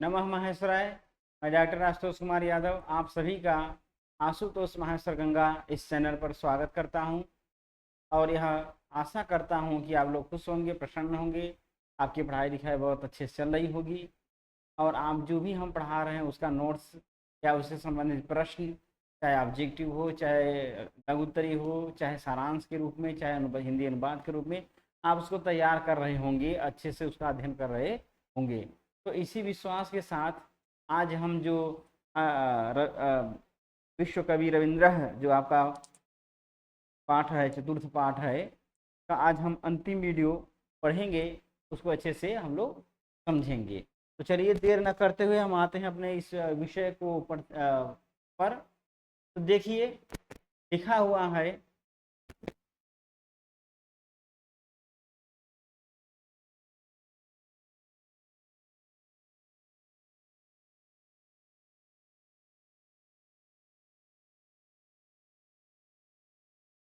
नमः महेश्वराय। मैं डॉक्टर आशुतोष कुमार यादव आप सभी का आशुतोष महेश्वर गंगा इस चैनल पर स्वागत करता हूं और यह आशा करता हूं कि आप लोग खुश होंगे, प्रसन्न होंगे, आपकी पढ़ाई लिखाई बहुत अच्छे से चल रही होगी और आप जो भी हम पढ़ा रहे हैं उसका नोट्स या उससे संबंधित प्रश्न, चाहे ऑब्जेक्टिव हो, चाहे लघुत्तरी हो, चाहे सारांश के रूप में, चाहे हिंदी अनुवाद के रूप में, आप उसको तैयार कर रहे होंगे, अच्छे से उसका अध्ययन कर रहे होंगे। तो इसी विश्वास के साथ आज हम जो विश्व कवि रविंद्र जो आपका पाठ है, चतुर्थ पाठ है का आज हम अंतिम वीडियो पढ़ेंगे, उसको अच्छे से हम लोग समझेंगे। तो चलिए देर न करते हुए हम आते हैं अपने इस विषय को पर। तो देखिए लिखा हुआ है,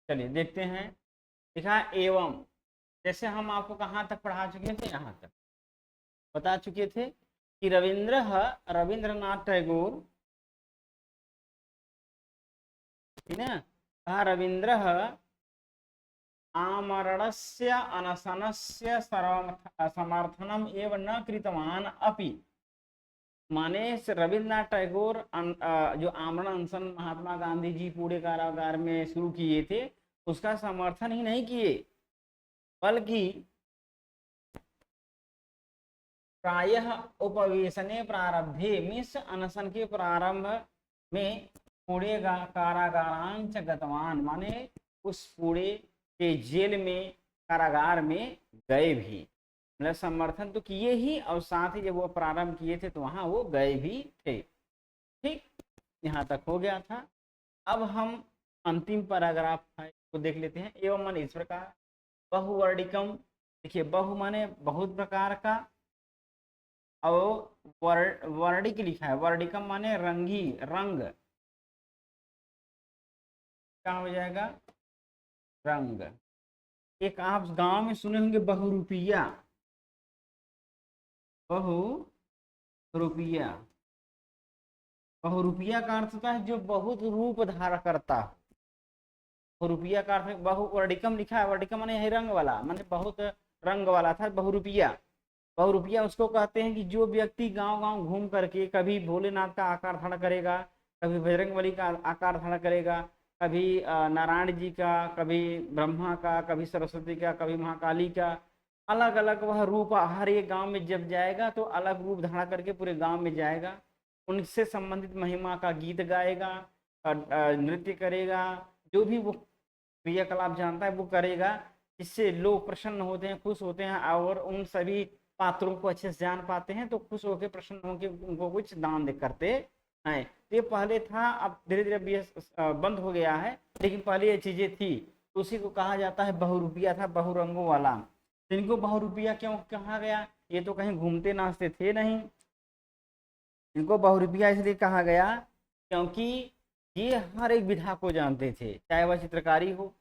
चलिए देखते हैं। लिखा है एवं, जैसे हम आपको कहाँ तक पढ़ा चुके थे, यहाँ तक बता चुके थे कि रविंद्रनाथ टैगोर, ठीक है, कहा रविंद्र आमरणस्य अनशनस्य समर्थनम एव न कृतवान अपि, माने रविन्द्रनाथ टैगोर जो आमरण अनशन महात्मा गांधी जी पूरे कारागार में शुरू किए थे उसका समर्थन ही नहीं किए, बल्कि प्रायः उपवेशने प्रारब्धे, मीन्स अनशन के प्रारंभ में पूरे कारागारांच गतवान, माने उस पूरे के जेल में, कारागार में गए भी, मतलब समर्थन तो किए ही और साथ ही जब वो प्रारंभ किए थे तो वहां वो गए भी थे। ठीक, यहाँ तक हो गया था। अब हम अंतिम पैराग्राफ को देख लेते हैं। एवं मन इस प्रकार बहुवर्णिकम, देखिए बहु माने बहुत प्रकार का, और वर्णिक लिखा है, वर्णिकम माने रंगी, रंग, क्या हो जाएगा, रंग। एक आप गांव में सुने होंगे बहुरूपिया, बहुरूपिया, बहुरूपिया का अर्थ होता है जो बहुत रूप धारण करता। बहुरूपिया का अर्थ, बहुवर्णिकम लिखा है, वर्णिकम माने यही रंग वाला, माने बहुत रंग वाला था बहुरूपिया। बहुरूपिया उसको कहते हैं कि जो व्यक्ति गांव गांव घूम करके कभी भोलेनाथ का आकार धारण करेगा, कभी बजरंगबली का आकार धारण करेगा, कभी नारायण जी का, कभी ब्रह्मा का, कभी सरस्वती का, कभी महाकाली का, अलग अलग वह रूप हर एक गांव में जब जाएगा तो अलग रूप धारण करके पूरे गांव में जाएगा, उनसे संबंधित महिमा का गीत गाएगा, नृत्य करेगा, जो भी वो क्रियाकलाप जानता है वो करेगा, इससे लोग प्रसन्न होते हैं, खुश होते हैं और उन सभी पात्रों को अच्छे से जान पाते हैं तो खुश होकर प्रसन्न होकर उनको कुछ दान करते हैं। तो ये पहले था, अब धीरे धीरे बंद हो गया है, लेकिन पहले ये चीजें थी। तो उसी को कहा जाता है बहुरूपिया था, बहुरंगों वाला। तो इनको बहुरूपिया क्यों कहा गया, ये तो कहीं घूमते नाचते थे नहीं, इनको बहुरूपिया इसलिए कहा गया क्योंकि ये हर एक विधा को जानते थे, चाहे वह चित्रकारी हो,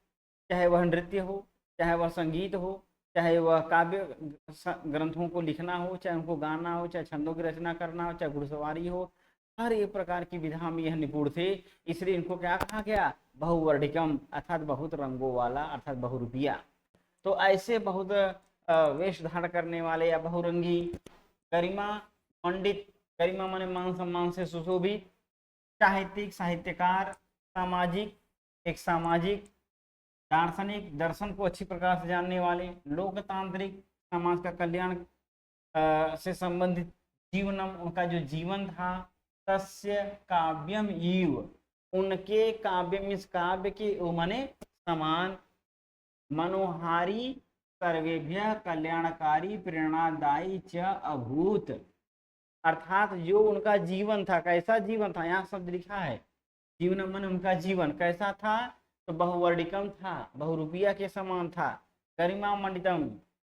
चाहे वह नृत्य हो, चाहे वह संगीत हो, चाहे वह काव्य ग्रंथों को लिखना हो, चाहे उनको गाना हो, चाहे छंदों की रचना करना हो, चाहे घुड़सवारी हो, हर एक प्रकार की विधा में यह निपुण थे। इसलिए इनको क्या कहा गया, बहुवर्णिकम, अर्थात बहुत रंगों वाला, अर्थात बहुरूपिया। तो ऐसे बहुत वेश धारण करने वाले या बहुरंगी, गरिमा पंडित, गरिमा माने मान सम्मान से सुशोभित, साहित्यिक, साहित्यकार, सामाजिक, एक सामाजिक, दार्शनिक, दर्शन को अच्छी प्रकार से जानने वाले, लोकतांत्रिक, समाज का कल्याण से संबंधित, जीवनम, उनका जो जीवन था, तस्य काव्यम ईव, उनके काव्य में, इस काव्य के माने समान, मनोहारी, सर्वेभ्य कल्याणकारी, प्रेरणादायी च अभूत, अर्थात जो उनका जीवन था, कैसा जीवन था, यहाँ शब्द लिखा है जीवन मन, उनका जीवन कैसा था, तो बहुवर्णिकम था, बहुरूपिया के समान था, गरिमा मंडितम,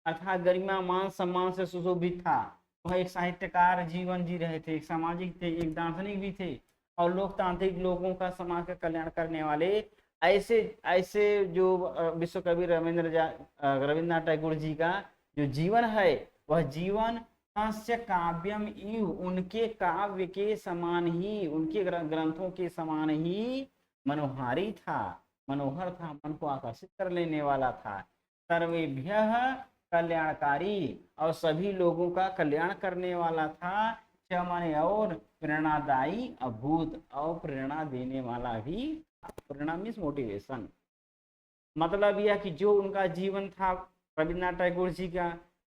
अर्थात गरिमा मान सम्मान से सुशोभित था, वह एक साहित्यकार जीवन जी रहे थे, एक सामाजिक थे, एक दार्शनिक भी थे, और लोकतांत्रिक, लोगों का समाज का कल्याण करने वाले, ऐसे ऐसे जो विश्व कवि रविंद्रनाथ टैगोर जी का जो जीवन है, वह जीवन तस्य काव्यम इव, उनके काव्य के समान ही, उनके ग्रंथों के समान ही मनोहारी था, मनोहर था, मन को आकर्षित कर लेने वाला था। सर्वेभ्यः कल्याणकारी, और सभी लोगों का कल्याण करने वाला था। च माने और, प्रेरणादायी अभूत, और प्रेरणा देने वाला भी। प्रेरणा मीन्स मोटिवेशन। मतलब यह कि जो उनका जीवन था रविन्द्रनाथ टैगोर जी का,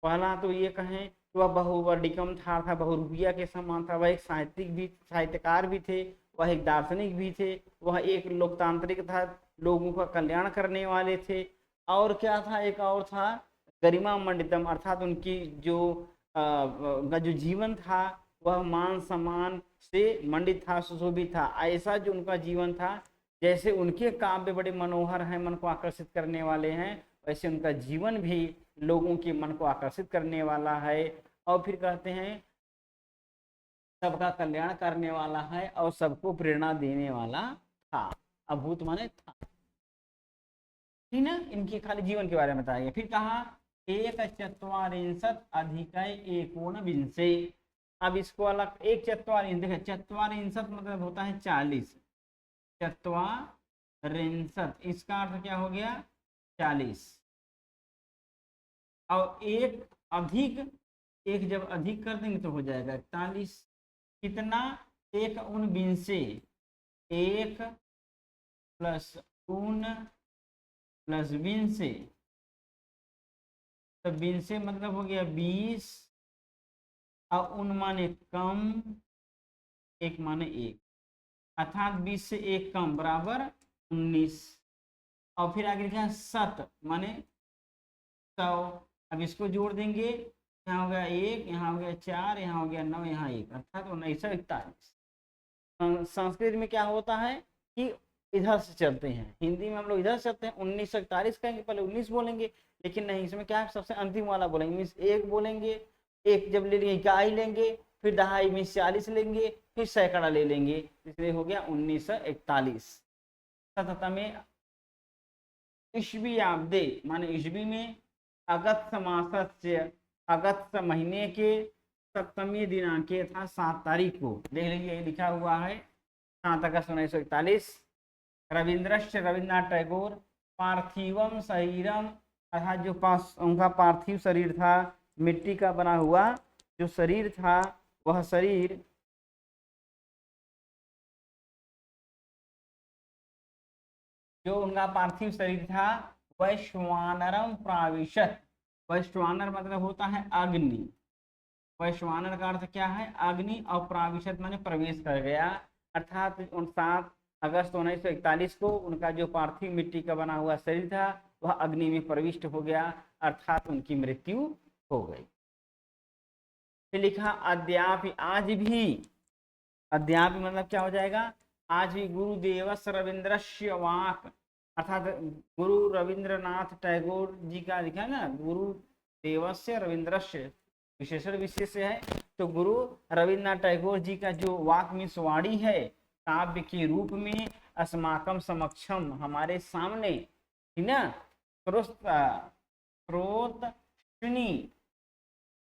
पहला तो ये कहें कि वह बहुवर्णिकम था बहुरूपिया के समान था। वह एक साहित्यिक भी, साहित्यकार भी थे, वह एक दार्शनिक भी थे, वह एक लोकतांत्रिक था, लोगों का कल्याण करने वाले थे। और क्या था, एक और था गरिमा मंडितम, अर्थात उनकी जो उनका जो जीवन था वह मान सम्मान से मंडित था, सुशोभित था। ऐसा जो उनका जीवन था, जैसे उनके काव्य बड़े मनोहर हैं, मन को आकर्षित करने वाले हैं, वैसे उनका जीवन भी लोगों के मन को आकर्षित करने वाला है। और फिर कहते हैं सबका कल्याण करने वाला है और सबको प्रेरणा देने वाला था। अभूत माने था, ठीक ना। इनके खाली जीवन के बारे में बताया। फिर कहा एक चत्वारिंशत अधिक एकोनविंशे। अब इसको अलग, एक चत्वारिंशत, चत्वारिंशत मतलब होता है 40, चत्वारिंशत इसका अर्थ क्या हो गया 40। और एक अधिक, एक जब अधिक कर देंगे तो हो जाएगा 41। कितना, एक उनविंशे, एक प्लस उन प्लस विंशे, तो विंशे मतलब हो गया 20, और उन माने कम, एक माने एक, अर्थात 20 से एक कम बराबर 19। और फिर आगे लिखा है सत माने 100। अब इसको जोड़ देंगे, यहाँ हो गया 1, यहाँ हो गया 4, यहाँ हो गया 9, यहाँ 1, अर्थात 1941। संस्कृत में क्या होता है कि इधर से चलते हैं, हिंदी में हम लोग इधर से चलते हैं, 1941 कहेंगे, पहले 19 बोलेंगे, लेकिन नहीं, इसमें क्या है सबसे अंतिम वाला बोलेंगे, मीन्स एक बोलेंगे, एक जब ले लेंगे इकाई लेंगे, फिर दहाई मीन्स 40 लेंगे, फिर सैकड़ा ले लेंगे, इसलिए हो गया 1941। शततमे ईस्वी आब्दे माने ईस्वी में अगस्त मासस्य, अगस्त महीने के सप्तमी दिनांक था 7 तारीख को, देख लीजिए लिखा हुआ है 7 अगस्त 1941। रविन्द्रनाथ टैगोर पार्थिवम शरीरम, अर्थात जो उनका पार्थिव शरीर था, मिट्टी का बना हुआ जो शरीर था, वह शरीर जो उनका पार्थिव शरीर था वैश्वानरम प्राविशत। वैश्वानर मतलब होता है अग्नि, वैश्वानर का अर्थ क्या है अग्नि, और प्राविशत माने प्रवेश कर गया। अर्थात 7 अगस्त 1941 को उनका जो पार्थिव मिट्टी का बना हुआ शरीर था वह अग्नि में प्रविष्ट हो गया, अर्थात उनकी मृत्यु हो गई। फिर लिखा अद्यापि, आज भी, अद्यापि मतलब क्या हो जाएगा, आज भी गुरुदेवस्य रविन्द्रस्य वाक, अर्थात गुरु रविंद्रनाथ टैगोर जी का लिखा है ना, गुरुदेवस्य रविन्द्रस्य विशेषण विशेष है, तो गुरु रविन्द्रनाथ टैगोर जी का जो वाक मीन्स वाणी है काव्य के रूप में अस्माकम समक्षम हमारे सामने, ठीक ना, स्रोतनी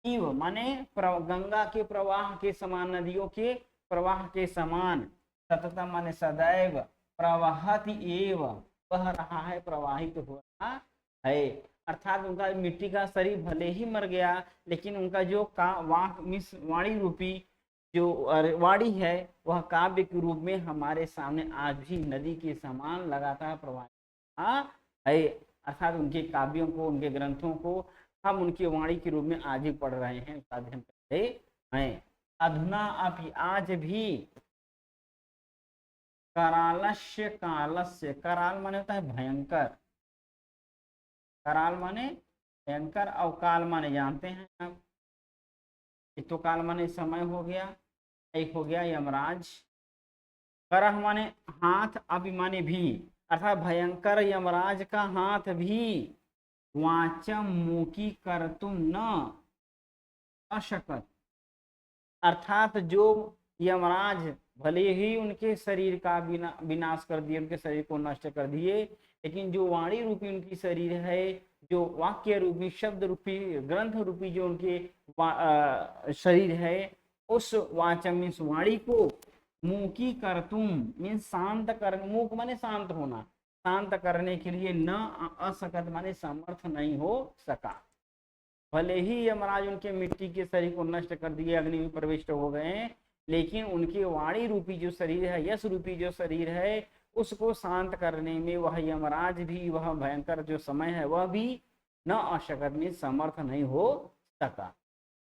इव माने गंगा के प्रवाह के समान, नदियों के प्रवाह के समान, सततम माने सदैव, प्रवाहति एव बह रहा है, प्रवाहित हो रहा है। अर्थात उनका मिट्टी का शरीर भले ही मर गया, लेकिन उनका जो वाणी रूपी जो वाणी है वह काव्य के रूप में हमारे सामने आज भी नदी के समान लगातार प्रवाहित है। अर्थात उनके काव्यों को, उनके ग्रंथों को हम उनकी वाणी के रूप में आज भी पढ़ रहे हैं, उसका अध्ययन कर रहे हैं। अधुना अभी, आज भी, करालस्य कालस्य, कराल माने होता है भयंकर, कराल माने भयंकर, और काल माने जानते हैं आप, एक तो काल माने समय हो गया, एक हो गया यमराज। करह माने हाथ, अभी माने भी, अर्थात भयंकर यमराज का हाथ भी, वाचम मुकी कर तुम न अशकत, अर्थात जो यमराज भले ही उनके शरीर का विनाश कर दिए, उनके शरीर को नष्ट कर दिए, लेकिन जो वाणी रूपी उनकी शरीर है जो वाक्य रूपी, शब्द रूपी, ग्रंथ रूपी जो उनके शरीर है, उस वाचम मीन्स वाणी को मूकी कर तुम मीन्स शांत कर, मूक माने शांत होना, शांत करने के लिए न असकत माने समर्थ नहीं हो सका। भले ही यमराज उनके मिट्टी के शरीर को नष्ट कर दिए, अग्नि में प्रविष्ट हो गए, लेकिन उनके वाणी रूपी जो शरीर है, यश रूपी जो शरीर है, उसको शांत करने में वह यमराज भी, वह भयंकर जो समय है वह भी न अशक्त में समर्थ नहीं हो सका।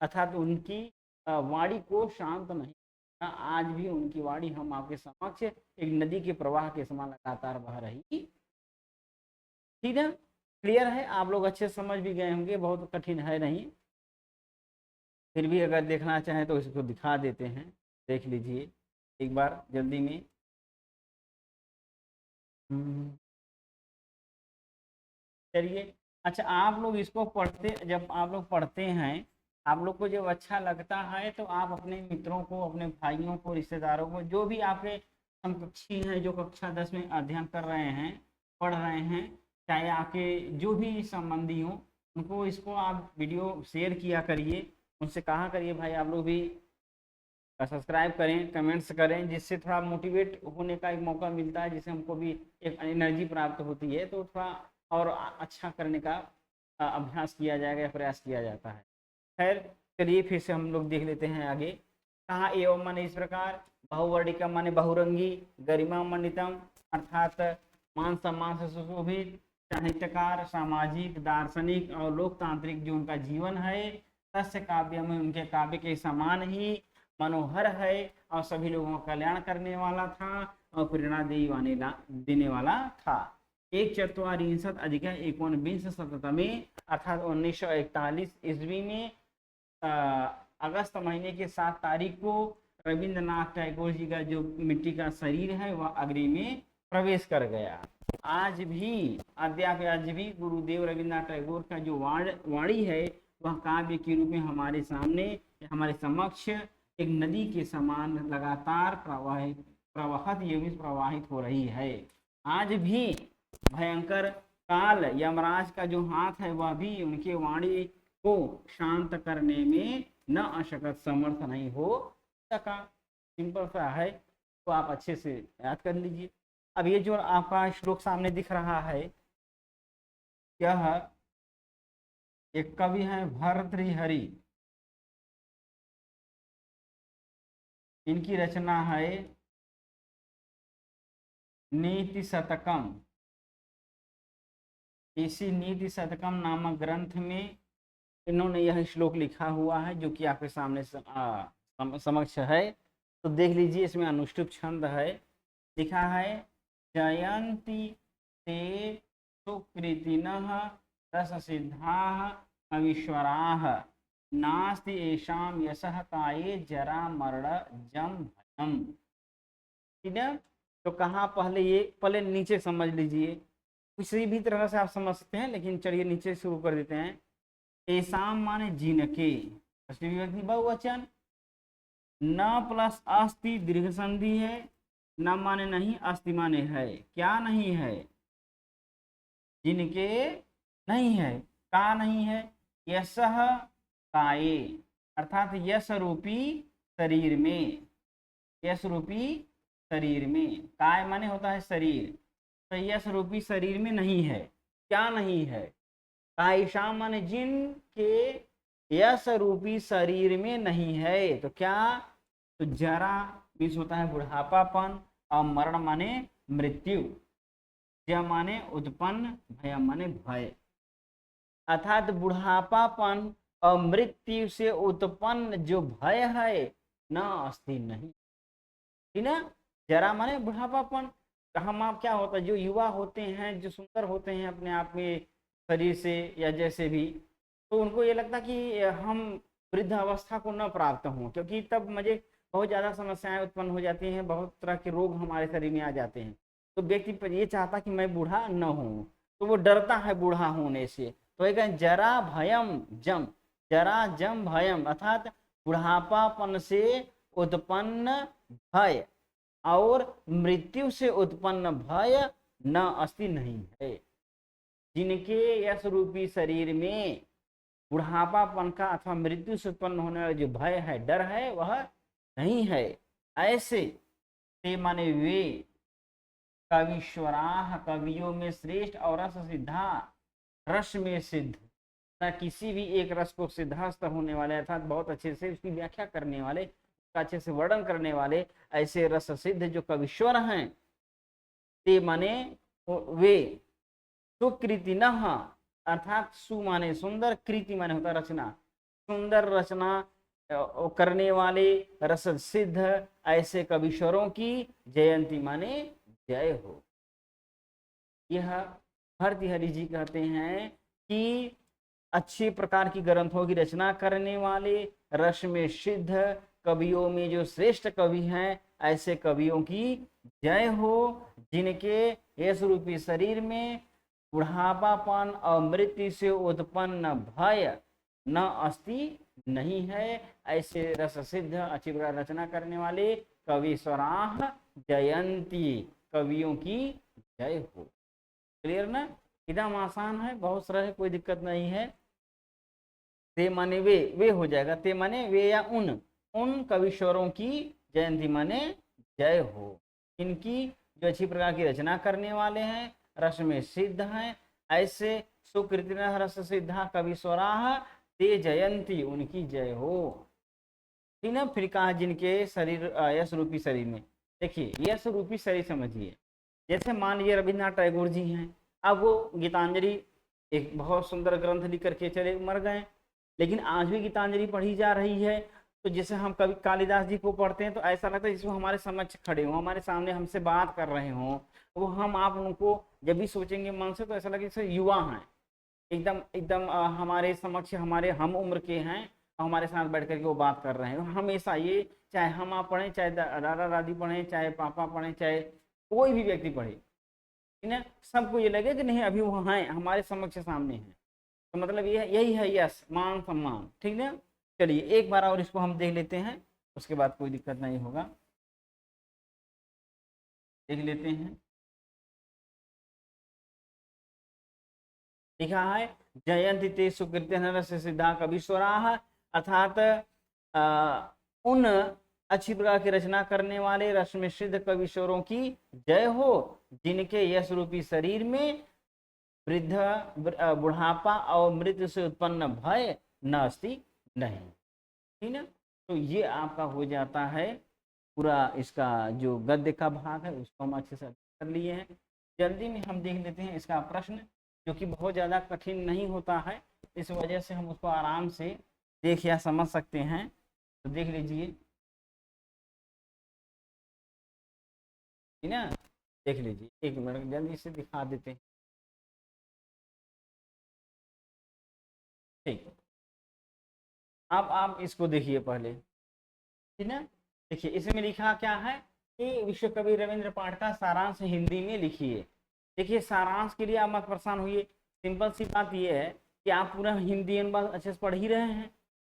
अर्थात उनकी वाणी को शांत नहीं, आज भी उनकी वाणी हम आपके समक्ष एक नदी के प्रवाह के समान लगातार बह रही। ठीक है, क्लियर है, आप लोग अच्छे समझ भी गए होंगे, बहुत कठिन है नहीं। फिर भी अगर देखना चाहें तो इसको दिखा देते हैं, देख लीजिए एक बार जल्दी में। चलिए, अच्छा आप लोग इसको पढ़ते, जब आप लोग पढ़ते हैं, आप लोग को जब अच्छा लगता है तो आप अपने मित्रों को, अपने भाइयों को, रिश्तेदारों को, जो भी आपके समकक्षी हैं, जो कक्षा 10 में अध्ययन कर रहे हैं, पढ़ रहे हैं, चाहे आपके जो भी संबंधी हों, उनको इसको आप वीडियो शेयर किया करिए, उनसे कहा करिए भाई आप लोग भी सब्सक्राइब करें, कमेंट्स करें, जिससे थोड़ा मोटिवेट होने का एक मौका मिलता है, जिससे हमको भी एक एनर्जी प्राप्त होती है, तो थोड़ा और अच्छा करने का अभ्यास किया जाएगा या प्रयास किया जाता है। खैर चलिए फिर से हम लोग देख लेते हैं आगे। कहा एवं माने इस प्रकार, बहुवर्णिकम माने बहुरंगी, गरिमा मंडितम अर्थात मान सम्मान से सुशोभित, साहित्यकार, सामाजिक, दार्शनिक और लोकतांत्रिक जो उनका जीवन है, तस्य काव्य में उनके काव्य के समान ही मनोहर है और सभी लोगों का कल्याण करने वाला था और प्रेरणा देने वाला था। 1/4 अधिक 19 अर्थात 1941 ईस्वी में अगस्त महीने के 7 तारीख को रविंद्रनाथ टैगोर जी का जो मिट्टी का शरीर है वह अग्नि में प्रवेश कर गया। आज भी आज भी गुरुदेव रविंद्रनाथ टैगोर का जो वाणी है वह काव्य के रूप में हमारे सामने, हमारे समक्ष एक नदी के समान लगातार प्रवाहित हो रही है। आज भी भयंकर काल यमराज का जो हाथ है वह भी उनके वाणी को शांत करने में न अशक्त समर्थ नहीं हो सका। सिंपल सा है, तो आप अच्छे से याद कर लीजिए। अब ये जो आपका श्लोक सामने दिख रहा है, यह एक कवि है भर्तृहरि, इनकी रचना है नीति शतकम। इसी नीति शतकम नामक ग्रंथ में इन्होंने यह श्लोक लिखा हुआ है जो कि आपके सामने समक्ष है। तो देख लीजिए, इसमें अनुष्टुप छंद है, लिखा है जयंती ते सुकृतिनः रस सिद्धाः अविश्वराः नास्ति येषां यशः काये जरा मरण जम भयम। ठीक है, तो कहाँ पहले नीचे समझ लीजिए, किसी भी तरह से आप समझ सकते हैं, लेकिन चलिए नीचे शुरू कर देते हैं। एसाम माने जिनके, विभक्ति बहुवचन, न प्लस अस्ति दीर्घ संधि है, न माने नहीं, अस्ति माने है, क्या नहीं है, जिनके नहीं है, का नहीं है, यशः काये अर्थात यश रूपी शरीर में, यश रूपी शरीर में, काय माने होता है शरीर, तो यश रूपी शरीर में नहीं है, क्या नहीं है, कायशा माने जिनके यश रूपी शरीर में नहीं है, तो क्या, तो जरा मीन्स होता है बुढ़ापापन, और मरण माने मृत्यु, ज माने उत्पन्न, भय माने भय, अर्थात बुढ़ापापन और मृत्यु से उत्पन्न जो भय है न अस्ति नहीं। ठीक ना, जरा माने बुढ़ापापन, हम आप क्या होता है, जो युवा होते हैं, जो सुंदर होते हैं अपने आप में शरीर से या जैसे भी, तो उनको ये लगता कि हम वृद्ध अवस्था को न प्राप्त हों, क्योंकि तब मुझे बहुत ज़्यादा समस्याएं उत्पन्न हो जाती हैं, बहुत तरह के रोग हमारे शरीर में आ जाते हैं, तो व्यक्ति ये चाहता कि मैं बूढ़ा न हूँ, तो वो डरता है बूढ़ा होने से। तो एक जरा भयम जम, जरा जम भयम अर्थात बुढ़ापापन से उत्पन्न भय और मृत्यु से उत्पन्न भय न अस्ति नहीं है। जिनके यश रूपी शरीर में बुढ़ापापन का अथवा मृत्यु से उत्पन्न होने वाला जो भय है, डर है, वह नहीं है। ऐसे ते माने वे कविश्वराह, कवियों में श्रेष्ठ और रस सिद्धा, रस में सिद्ध, न किसी भी एक रस को सिद्धस्त होने वाले अर्थात बहुत अच्छे से उसकी व्याख्या करने वाले, अच्छे से वर्णन करने वाले ऐसे रस सिद्ध जो कविश्वर हैं, ते माने वे सुकृति न, अर्थात सु माने सुंदर, कृति माने होता रचना, सुंदर रचना करने वाले रस सिद्ध ऐसे कविश्वरों की जयंती माने जय हो। यह भर्तृहरि जी कहते हैं कि अच्छे प्रकार की ग्रंथों की रचना करने वाले, रस में सिद्ध कवियों में जो श्रेष्ठ कवि हैं, ऐसे कवियों की जय हो, जिनके यश रूपी शरीर में बुढ़ापापन और मृत्यु से उत्पन्न भय न अस्ति, नहीं है। ऐसे रस सिद्ध अच्छी प्रकार रचना करने वाले कविश्वराह जयंती, कवियों की जय हो। क्लियर ना? एकदम आसान है, बहुत सरल है, कोई दिक्कत नहीं है। ते माने वे हो जाएगा, ते माने वे या उन कविश्वरों की जयंती माने जय हो, इनकी जो अच्छी प्रकार की रचना करने वाले हैं, रस में सिद्ध हैं, ऐसे सुकृति रस सिद्धा कविश्वराह ते जयंती, उनकी जय हो। ठीक ना? फिर कहा जिनके शरीर यश रूपी शरीर में, देखिए यश रूपी शरीर समझिए, जैसे मान लीजिए रविन्द्रनाथ टैगोर जी हैं, अब वो गीतांजलि एक बहुत सुंदर ग्रंथ लिख करके चले मर गए, लेकिन आज भी गीतांजलि पढ़ी जा रही है। तो जैसे हम कभी कालिदास जी को पढ़ते हैं तो ऐसा लगता है जैसे हमारे समक्ष खड़े हों, हमारे सामने हमसे बात कर रहे हों। वो हम आप उनको जब भी सोचेंगे मन से तो ऐसा लगे जैसे युवा हैं, एकदम एकदम हमारे समक्ष, हमारे हम उम्र के हैं, हमारे साथ बैठ करके वो बात कर रहे हैं। हमेशा ये, चाहे हम आप पढ़ें, चाहे दादा दादी पढ़ें, चाहे पापा पढ़ें, चाहे कोई भी व्यक्ति पढ़े ना, सबको ये लगे कि नहीं अभी वो हैं, हमारे समक्ष सामने हैं। तो मतलब ये यही है यश, मान सम्मान। ठीक ना? चलिए एक बार और इसको हम देख लेते हैं, उसके बाद कोई दिक्कत नहीं होगा। देख लेते हैं, लिखा है जयंती ते सुकृत्य सिद्धा कविश्वराः, अर्थात उन अच्छी प्रकार की रचना करने वाले रस में सिद्ध कविश्वरों की जय हो, जिनके यश रूपी शरीर में वृद्ध बुढ़ापा और मृत्यु से उत्पन्न भय न अस्ति, नहीं। ठीक ना? तो ये आपका हो जाता है पूरा, इसका जो गद्य का भाग है उसको हम अच्छे से कर लिए हैं। जल्दी में हम देख लेते हैं इसका प्रश्न, जो कि बहुत ज़्यादा कठिन नहीं होता है, इस वजह से हम उसको आराम से देख या समझ सकते हैं। तो देख लीजिए, ठीक ना? देख लीजिए, एक मिनट जल्दी से दिखा देते हैं। ठीक, अब आप इसको देखिए पहले, ठीक ना? देखिए इसमें लिखा क्या है कि विश्व कवि रविंद्र पाठ का सारांश हिंदी में लिखिए। देखिए सारांश के लिए आप मत परेशान होइए, सिंपल सी बात यह है कि आप पूरा हिंदी अनुवाद अच्छे से पढ़ ही रहे हैं।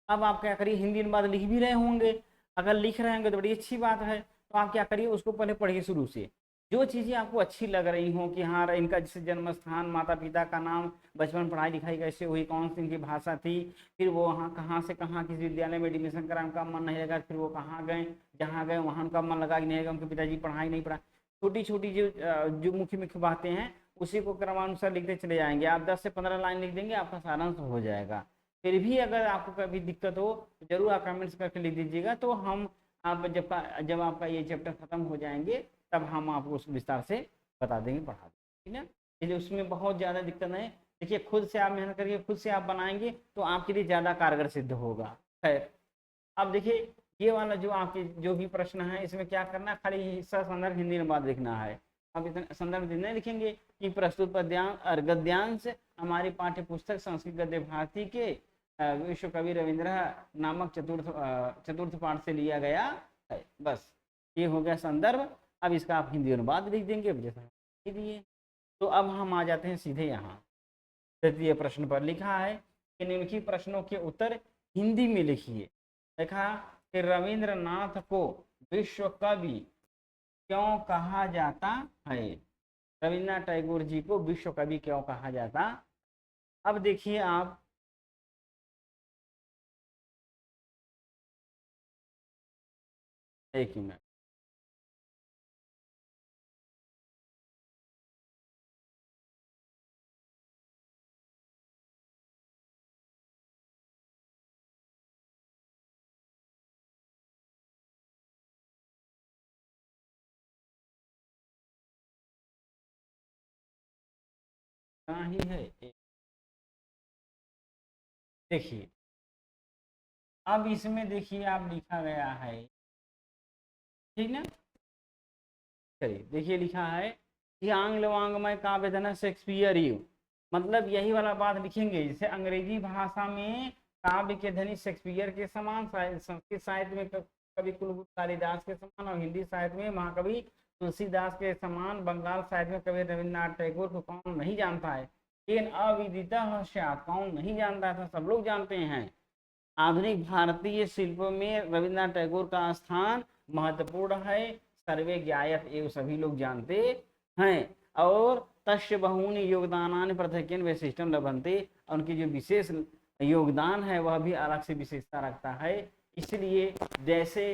अब आप क्या करिए, हिंदी अनुवाद लिख भी रहे होंगे, अगर लिख रहे होंगे तो बड़ी अच्छी बात है। तो आप क्या करिए, उसको पहले पढ़िए शुरू से, जो चीज़ें आपको अच्छी लग रही हों कि हाँ इनका जैसे जन्म स्थान, माता पिता का नाम, बचपन पढ़ाई लिखाई कैसे हुई, कौन सी इनकी भाषा थी, फिर वो वहाँ कहाँ से कहाँ किस विद्यालय में एडमिशन करा, उनका मन नहीं लगा, फिर वो कहाँ गए, जहाँ गए वहाँ उनका मन लगा कि नहीं लगा, उनके पिताजी पढ़ाई नहीं पढ़ा, छोटी छोटी जो मुख्य मुख्य बातें हैं उसी को क्रमानुसार लिखते चले जाएंगे। आप 10 से 15 लाइन लिख देंगे, आपका सारांश हो जाएगा। फिर भी अगर आपको कभी दिक्कत हो तो जरूर आप कमेंट्स करके लिख दीजिएगा, तो हम आप जब आपका ये चैप्टर खत्म हो जाएंगे तब हम आपको उसको विस्तार से बता देंगे, पढ़ा देंगे। ठीक है? इसलिए उसमें बहुत ज़्यादा दिक्कत नहीं। देखिए खुद से आप मेहनत करके खुद से आप बनाएंगे तो आपके लिए ज़्यादा कारगर सिद्ध होगा। खैर, अब देखिए ये वाला जो आपके जो भी प्रश्न है इसमें क्या करना है, खाली हिस्सा संदर्भ हिंदी अनुवाद लिखना है। अब इतना संदर्भ नहीं लिखेंगे कि प्रस्तुत पद्यांश गद्यांश हमारी पाठ्य पुस्तक संस्कृत गद्य भारती के विश्व कवि रविंद्र नामक चतुर्थ पाठ से लिया गया है। बस ये हो गया संदर्भ। अब इसका आप हिंदी अनुवाद लिख देंगे जैसा दिए। तो अब हम आ जाते हैं सीधे यहाँ तृतीय प्रश्न पर। लिखा है कि निम्नलिखित प्रश्नों के उत्तर हिंदी में लिखिए। देखा कि रविंद्रनाथ को विश्व कवि क्यों कहा जाता है। रविन्द्रनाथ टैगोर जी को विश्व कवि क्यों कहा जाता। अब देखिए आप, एक मिनट, कहाँ ही है, देखिए अब इसमें देखिए आप लिखा गया है, ठीक ना। चलिए देखिए लिखा है कि आंग्ल वांग्मय काव्य धन शेक्सपियर यू, मतलब यही वाला बात लिखेंगे, जैसे अंग्रेजी भाषा में काव्य के धनी शेक्सपियर के समान, संस्कृत साहित्य में कवि कुलगुप्त कालिदास के समान, और हिंदी साहित्य में महाकवि तुलसीदास के समान, बंगाल साहित्य में कवि रविन्द्रनाथ टैगोर को कौन नहीं जानता है, लेकिन अविदिता कौन नहीं जानता था, सब लोग जानते हैं। आधुनिक भारतीय शिल्प में रविन्द्रनाथ टैगोर का स्थान महत्वपूर्ण है, सर्वे ज्ञायत एवं सभी लोग जानते हैं। और तस्य बहूनि योगदानानि पृथक्यन वैशिष्ट्यम लभन्ते, उनकी जो विशेष योगदान है वह भी अलग से विशेषता रखता है। इसलिए जैसे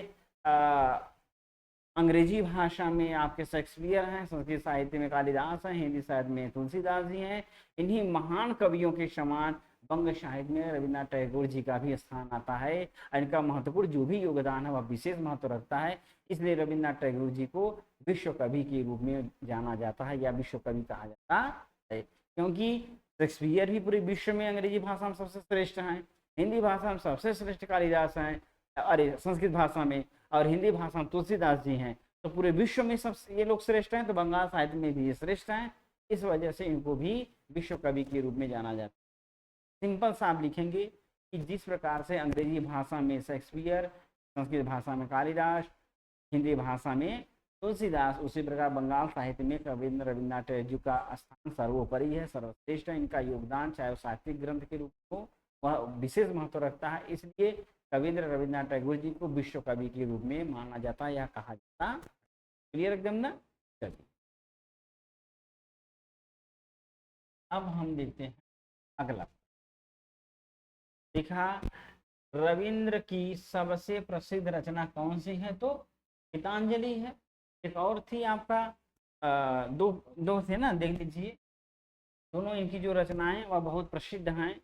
अंग्रेजी भाषा में आपके शेक्सपियर हैं, संस्कृत साहित्य में कालिदास हैं, हिंदी साहित्य में तुलसीदास जी हैं, इन्हीं महान कवियों के समान बंग साहित्य में रविन्द्रनाथ टैगोर जी का भी स्थान आता है। इनका महत्वपूर्ण जो भी योगदान है वह विशेष महत्व रखता है। इसलिए रविन्द्रनाथ टैगोर जी को विश्व कवि के रूप में जाना जाता है या विश्व कवि कहा जाता है, क्योंकि शेक्सपियर भी पूरे विश्व में अंग्रेजी भाषा में सबसे श्रेष्ठ हैं, हिंदी भाषा में सबसे श्रेष्ठ कालिदास हैं, अरे संस्कृत भाषा में, और हिंदी भाषा में तुलसीदास जी हैं। तो पूरे विश्व में सब ये लोग श्रेष्ठ हैं, तो बंगाल साहित्य में भी ये श्रेष्ठ हैं। इस वजह से इनको भी विश्व कवि के रूप में जाना जाता है। सिंपल सा आप लिखेंगे कि जिस प्रकार से अंग्रेजी भाषा में शेक्सपियर, संस्कृत भाषा में कालिदास, हिंदी भाषा में तुलसीदास, उसी प्रकार बंगाल साहित्य में कविंद्र रविन्द्रनाथ टैगोर का स्थान सर्वोपरि है, सर्वश्रेष्ठ है। इनका योगदान चाहे वो साहित्यिक ग्रंथ के रूप में हो वह विशेष महत्व रखता है। इसलिए कविंद्र रविन्द्रनाथ टैगोर जी को विश्व कवि के रूप में माना जाता है या कहा जाता। क्लियर एकदम ना। चलिए अब हम देखते हैं अगला। देखा रविंद्र की सबसे प्रसिद्ध रचना कौन सी है, तो गीतांजलि है। एक और थी आपका दो दो थे ना, देख लीजिए, दोनों इनकी जो रचनाएं वह बहुत प्रसिद्ध हैं।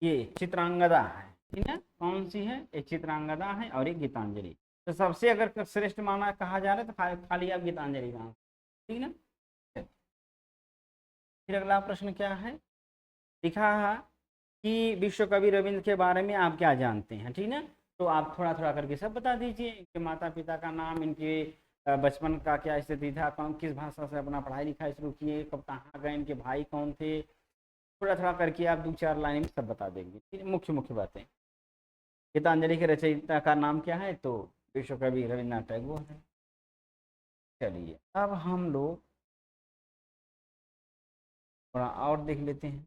ये चित्रांगदा है, ठीक है, कौन सी है, एक चित्रांगदा है और एक गीतांजलि। तो सबसे अगर श्रेष्ठ माना कहा जा रहा है तो खाली आप गीतांजलि का, ठीक ना। फिर अगला प्रश्न क्या है, लिखा है कि विश्व कवि रविंद्र के बारे में आप क्या जानते हैं, ठीक ना। तो आप थोड़ा थोड़ा करके सब बता दीजिए, इनके माता पिता का नाम, इनके बचपन का क्या स्थिति था, कौन किस भाषा से अपना पढ़ाई लिखाई शुरू किए, कब कहाँ गए, इनके भाई कौन थे, थोड़ा थोड़ा करके आप 2-4 लाइन में सब बता देंगे, ठीक है, मुख्य मुख्य बातें। गीतांजलि के रचयिता का नाम क्या है, तो विश्व कवि रविन्द्रनाथ टैगोर है। चलिए अब हम लोग थोड़ा और देख लेते हैं।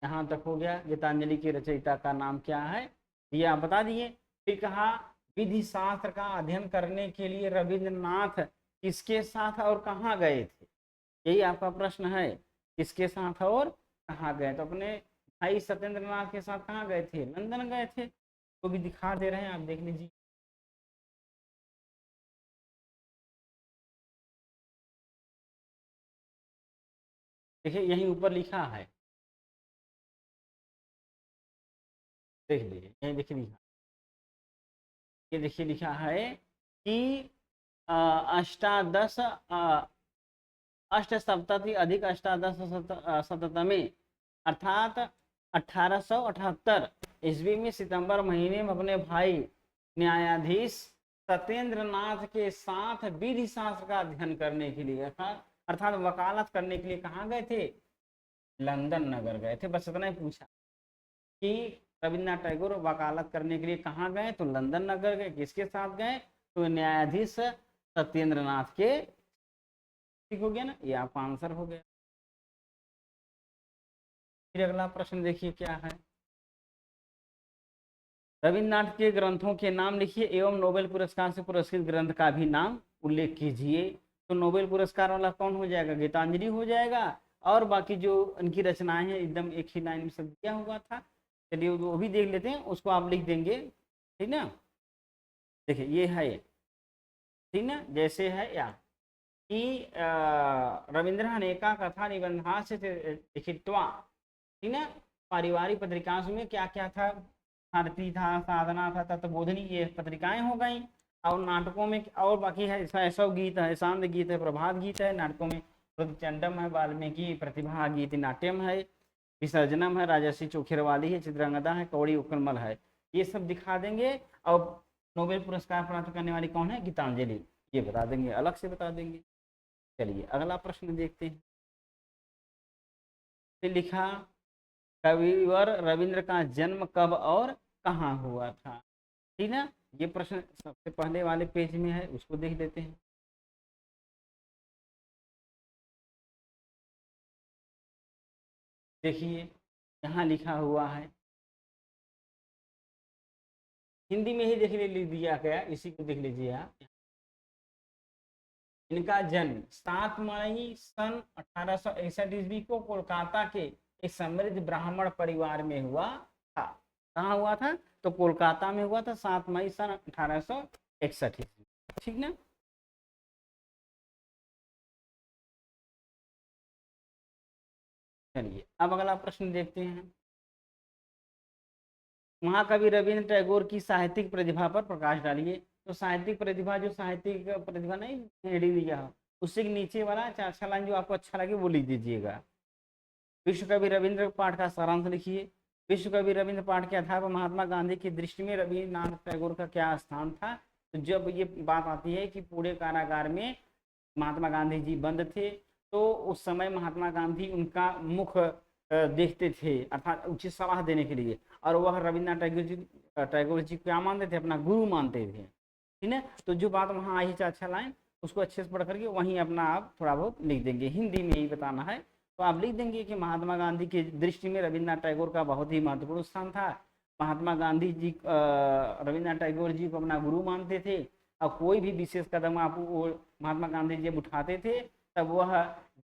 यहाँ तक हो गया, गीतांजलि के रचयिता का नाम क्या है ये आप बता दिए। फिर कहा विधि शास्त्र का अध्ययन करने के लिए रविंद्रनाथ किसके साथ और कहाँ गए थे, यही आपका प्रश्न है, किसके साथ और कहाँ गए। तो अपने भाई सत्येंद्रनाथ के साथ कहाँ गए थे, लंदन गए थे, तो भी दिखा दे रहे हैं, आप देख लीजिए। देखिए यहीं ऊपर लिखा है, देख लीजिए, यहीं देखिए लिखा, ये देखिए लिखा है कि अष्टादश अष्टसप्तति अधिक अष्टादश शततमे अर्थात 1878 ईस्वी में सितंबर महीने में अपने भाई न्यायाधीश सत्येंद्र नाथ के साथ विधि शास्त्र का अध्ययन करने के लिए, अर्थात अर्थात वकालत करने के लिए कहाँ गए थे, लंदन नगर गए थे। बस इतना ही पूछा कि रविन्द्रनाथ टैगोर वकालत करने के लिए कहाँ गए, तो लंदन नगर गए। किसके साथ गए, तो न्यायाधीश सत्येंद्र नाथ के। ठीक हो गया ना, ये आपका आंसर हो गया। फिर अगला प्रश्न देखिए क्या है, रविन्द्रनाथ के ग्रंथों के नाम लिखिए एवं नोबेल पुरस्कार से पुरस्कृत ग्रंथ का भी नाम उल्लेख कीजिए। तो नोबेल पुरस्कार वाला कौन हो जाएगा, गीतांजलि हो जाएगा। और बाकी जो उनकी रचनाएं हैं एकदम एक ही लाइन में सब दिया हुआ था। चलिए वो भी देख लेते हैं, उसको आप लिख देंगे, ठीक ना। देखिए ये है, ठीक ना, जैसे है या कि रविंद्र अनेका कथा निबंधास्य लिखित्वा, ठीक ना। पारिवारिक पत्रिकाओं में क्या क्या था, भारती था, साधना था, तत्वबोधनी, ये पत्रिकाएं हो गई। और नाटकों में और बाकी है, शैशव गीत है, शांत गीत है, प्रभात गीत है। नाटकों में रुद्रचंडम है, वाल्मीकि प्रतिभा गीत नाट्यम है, विसर्जनम है, राजर्षि चोखेरवाली है, चित्रंगदा है, कौड़ी उकलमल है। ये सब दिखा देंगे। और नोबेल पुरस्कार प्राप्त करने वाली कौन है, गीतांजलि, ये बता देंगे, अलग से बता देंगे। चलिए अगला प्रश्न देखते हैं। लिखा कविवर रविंद्र का जन्म कब और कहाँ हुआ था, ठीक ना। ये प्रश्न सबसे पहले वाले पेज में है, उसको देख लेते हैं। देखिए यहाँ लिखा हुआ है, हिंदी में ही देख लिख दिया गया, इसी को देख लीजिए आप। इनका जन्म 7 मई सन 1861 ईस्वी को कोलकाता के एक समृद्ध ब्राह्मण परिवार में हुआ था। कहाँ हुआ था, तो कोलकाता में हुआ था 7 मई सन 1861 ईस्वी, ठीक ना। चलिए अब अगला प्रश्न देखते हैं। महाकवि रविंद्र टैगोर की साहित्यिक प्रतिभा पर प्रकाश डालिए। तो साहित्यिक प्रतिभा, जो साहित्यिक प्रतिभा नहीं हेडिंग दिया, उससे नीचे वाला 4 लाइन जो आपको अच्छा लगे वो लिख दीजिएगा। विश्व कवि रविंद्र पाठ का सारांश लिखिए। विश्व कवि रविंद्र पाठ के आधार पर महात्मा गांधी की दृष्टि में रविन्द्रनाथ टैगोर का क्या स्थान था। तो जब ये बात आती है कि पूरे कारागार में महात्मा गांधी जी बंद थे, तो उस समय महात्मा गांधी उनका मुख देखते थे, अर्थात उचित सलाह देने के लिए। और वह रविन्द्रनाथ टैगोर जी क्या मानते थे, अपना गुरु मानते थे, ठीक है। तो जो बात वहाँ आई 4 लाइन, उसको अच्छे से पढ़ करके वहीं अपना आप थोड़ा बहुत लिख देंगे, हिंदी में ही बताना है। तो आप लिख देंगे कि महात्मा गांधी की दृष्टि में रविन्द्रनाथ टैगोर का बहुत ही महत्वपूर्ण स्थान था। महात्मा गांधी जी रविन्द्रनाथ टैगोर जी को अपना गुरु मानते थे। और कोई भी विशेष कदम आप महात्मा गांधी जब उठाते थे, तब वह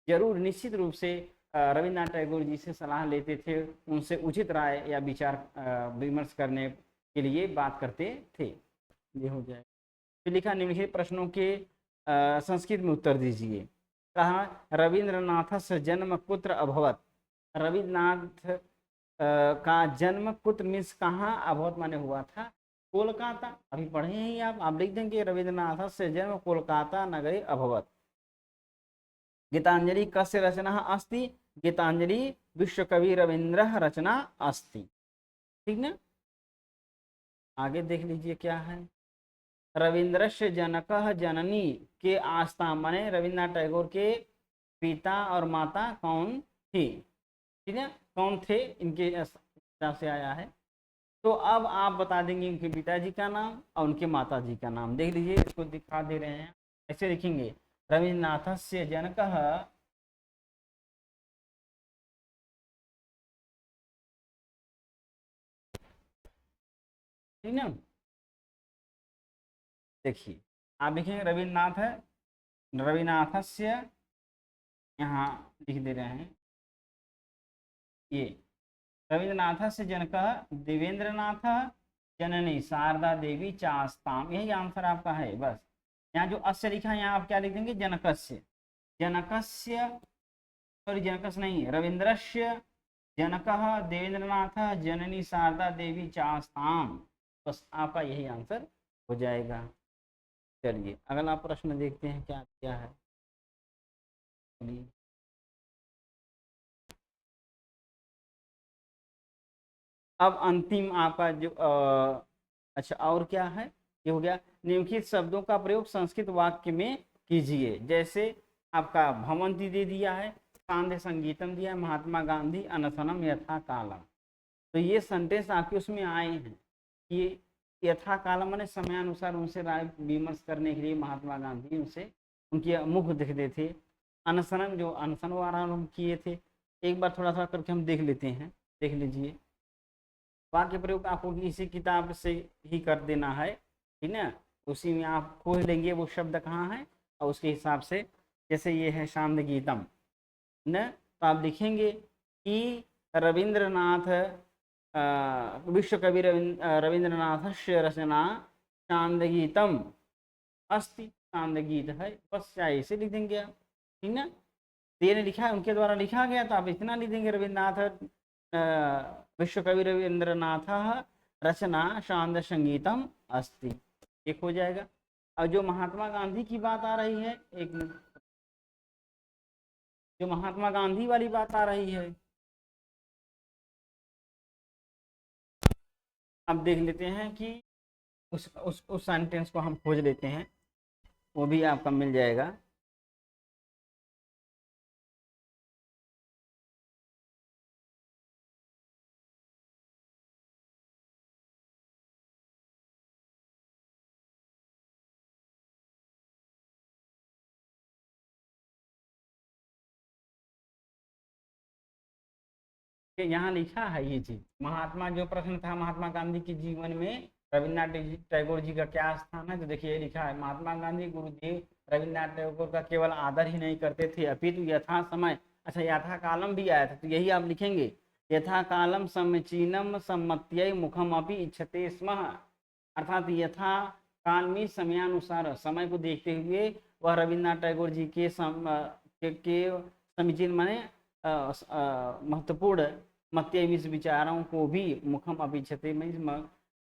जरूर निश्चित रूप से रविन्द्रनाथ टैगोर जी से सलाह लेते थे, उनसे उचित राय या विचार विमर्श करने के लिए बात करते थे। ये हो जाए। फिर लिखा निम्नलिखित प्रश्नों के संस्कृत में उत्तर दीजिए। कहा रविन्द्रनाथ से जन्म कुत्र अभवत। रविन्द्रनाथ का जन्म कुत्र मीन्स कहाँ, अभवत माने हुआ था, कोलकाता। अभी पढ़े ही आप लिख देंगे रविन्द्रनाथ से जन्म कोलकाता नगरे अभवत। गीतांजलि कस्य रचना अस्ति, गीतांजलि विश्वकवि रविंद्र रचना अस्ति, ठीक ना। आगे देख लीजिए क्या है, रविंद्रस्य जनक जननी के आस्था, माने रविन्द्रनाथ टैगोर के पिता और माता कौन थी, ठीक है, कौन थे, इनके हिसाब से आया है। तो अब आप बता देंगे उनके पिताजी का नाम और उनके माता जी का नाम। देख लीजिए, इसको दिखा दे रहे हैं, ऐसे लिखेंगे रविन्द्रनाथ से जनक, ठीक ना। देखिए आप लिखेंगे रविन्द्रनाथ है, रविनाथ से, यहाँ लिख दे रहे हैं ये रविन्द्रनाथ से जनक देवेंद्रनाथ जननी शारदा देवी चास्ताम, यही आंसर आपका है। बस यहाँ जो अस्य लिखा है, यहाँ आप क्या लिख देंगे, जनकस्य, जनकस्य, सॉरी जनकस्य नहीं, रविंद्रस्य जनक देवेंद्रनाथ जननी शारदा देवी चास्ताम, बस आपका यही आंसर हो जाएगा। चलिए अगला प्रश्न देखते हैं क्या क्या है। चलिए अब अंतिम आपका जो अच्छा और क्या है, ये हो गया निम्नलिखित शब्दों का प्रयोग संस्कृत वाक्य में कीजिए। जैसे आपका भवंती दे दिया है, कांधे संगीतम दिया है, महात्मा गांधी अनशनम यथा कालम। तो ये सेंटेंस आपके उसमें आए हैं कि यथा कालम माने समयानुसार उनसे राय विमर्श करने के लिए महात्मा गांधी उनसे उनके मुख दिखते थे। अनशनम जो अनशन आरंभ किए थे। एक बार थोड़ा सा करके हम देख लेते हैं, देख लीजिए। वाक्य प्रयोग आपको इसी किताब से ही कर देना है, ठीक ना। उसी में आप खोज लेंगे वो शब्द कहाँ है और उसके हिसाब से, जैसे ये है शांत गीतम न, तो आप लिखेंगे कि रविंद्रनाथ विश्व कवि रविंद्रनाथ रचना शांत गीतम अस्ति, शांत गीत है, बस चाहे इसे लिख देंगे आप, ठीक ना। ने लिखा है, उनके द्वारा लिखा गया, तो आप इतना लिख देंगे रविन्द्रनाथ विश्व कवि रविंद्रनाथ रचना शांत संगीतम अस्ति, एक हो जाएगा। और जो महात्मा गांधी की बात आ रही है, एक मिनट, जो महात्मा गांधी वाली बात आ रही है, अब देख लेते हैं कि उस सेंटेंस को हम खोज लेते हैं, वो भी आपका मिल जाएगा। यहाँ लिखा है ये चीज, महात्मा जो प्रश्न था महात्मा गांधी के जीवन में रविन्द्रनाथ टैगोर जी का क्या स्थान है, तो देखिए लिखा है महात्मा गांधी गुरुदेव रविन्द्रनाथ टैगोर का केवल आदर ही नहीं करते थे, अपितु यथा समय, अच्छा यथा कालम भी आया था, तो यही आप लिखेंगे यथा कालम समीचीनम सम्मत्यै मुखम अपि इच्छते स्म, अर्थात यथा काल में समयानुसार, समय को देखते हुए वह रविन्द्रनाथ टैगोर जी के समीचीन माने महत्वपूर्ण मत्य विचारों को भी मुखम अभिक्षते में,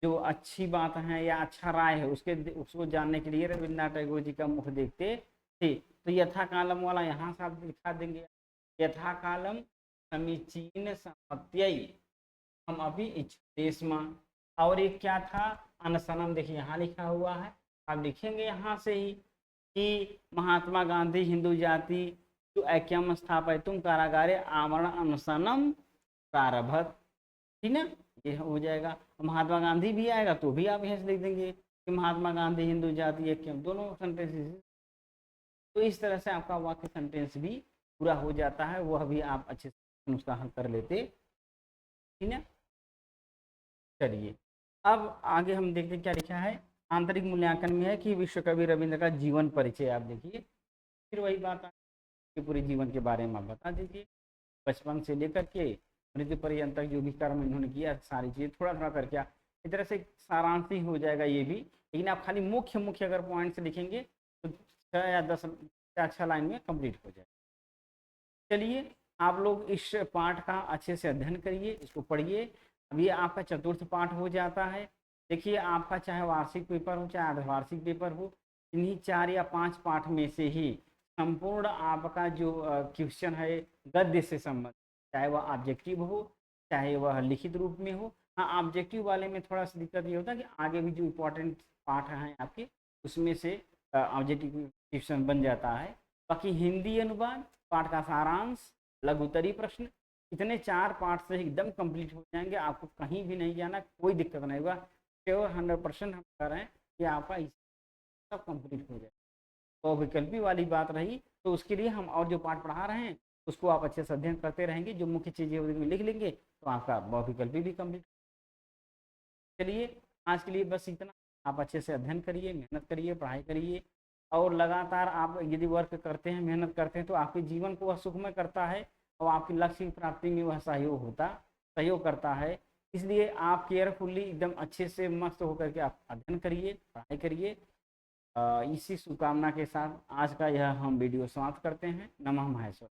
जो अच्छी बात है या अच्छा राय है उसको जानने के लिए रविन्द्रनाथ टैगोर जी का मुख देखते थे। तो यथा कालम वाला यहाँ से आप लिखा देंगे, यथा कालम समीचीन सम्मत्यै हम अभी इच्छते स्म। और एक क्या था, अनशनम, देखिए यहाँ लिखा हुआ है, आप लिखेंगे यहाँ से ही कि महात्मा गांधी हिंदू जाति जो ऐक्यम स्थापयितुम कारागारे आमरण अनशनम प्रारभत, ठीक ना, ये हो जाएगा। महात्मा गांधी भी आएगा तो भी आप यहाँ से लिख देंगे कि महात्मा गांधी हिंदू जाति ऐक्यम, दोनों सेंटेंसेस। तो इस तरह से आपका वाक्य सेंटेंस भी पूरा हो जाता है, वह भी आप अच्छे से उसका हल कर लेते, ठीक ना। चलिए अब आगे हम देखते क्या लिखा है। आंतरिक मूल्यांकन में है कि विश्व कवि रविंद्र का जीवन परिचय आप देखिए, फिर वही बात के पूरे जीवन के बारे में आप बता दीजिए, बचपन से लेकर के मृत्यु पर्यंत तक जो भी कर्म इन्होंने किया, सारी चीज़ें थोड़ा थोड़ा करके इस तरह से सारांश ही हो जाएगा ये भी, लेकिन आप खाली मुख्य मुख्य अगर पॉइंट से लिखेंगे तो 6 या 10 या 6 लाइन में कंप्लीट हो जाएगा। चलिए आप लोग इस पाठ का अच्छे से अध्ययन करिए, इसको पढ़िए। अभी आपका चतुर्थ पाठ हो जाता है। देखिए आपका चाहे वार्षिक पेपर हो चाहे अर्धवार्षिक पेपर हो, इन्हीं 4 या 5 पाठ में से ही संपूर्ण आपका जो क्वेश्चन है गद्य से संबंधित, चाहे वह ऑब्जेक्टिव हो चाहे वह लिखित रूप में हो। हाँ, ऑब्जेक्टिव वाले में थोड़ा सा दिक्कत ये होता है कि आगे भी जो इम्पोर्टेंट पाठ हैं आपके उसमें से ऑब्जेक्टिव क्वेश्चन बन जाता है। बाकी हिंदी अनुवाद, पाठ का सारांश, लघुत्तरी प्रश्न, इतने 4 पाठ से एकदम कंप्लीट हो जाएंगे, आपको कहीं भी नहीं जाना, कोई दिक्कत नहीं होगा। श्योर 100% हम कह रहे हैं कि आपका सब कंप्लीट हो जाए। तो विकल्पी वाली बात रही तो उसके लिए हम और जो पाठ पढ़ा रहे हैं उसको आप अच्छे से अध्ययन करते रहेंगे, जो मुख्य चीज़ें उसमें लिख लेंगे तो आपका बहुविकल्पी भी कंप्लीट। चलिए आज के लिए बस इतना। आप अच्छे से अध्ययन करिए, मेहनत करिए, पढ़ाई करिए और लगातार आप यदि वर्क करते हैं, मेहनत करते हैं तो आपके जीवन को वह सुखमय करता है और आपकी लक्ष्य की प्राप्ति में वह सहयोग करता है। इसलिए आप केयरफुल्ली एकदम अच्छे से मस्त होकर के आप अध्ययन करिए, पढ़ाई करिए। इसी शुभकामना के साथ आज का यह हम वीडियो समाप्त करते हैं। नमः महेश्वर।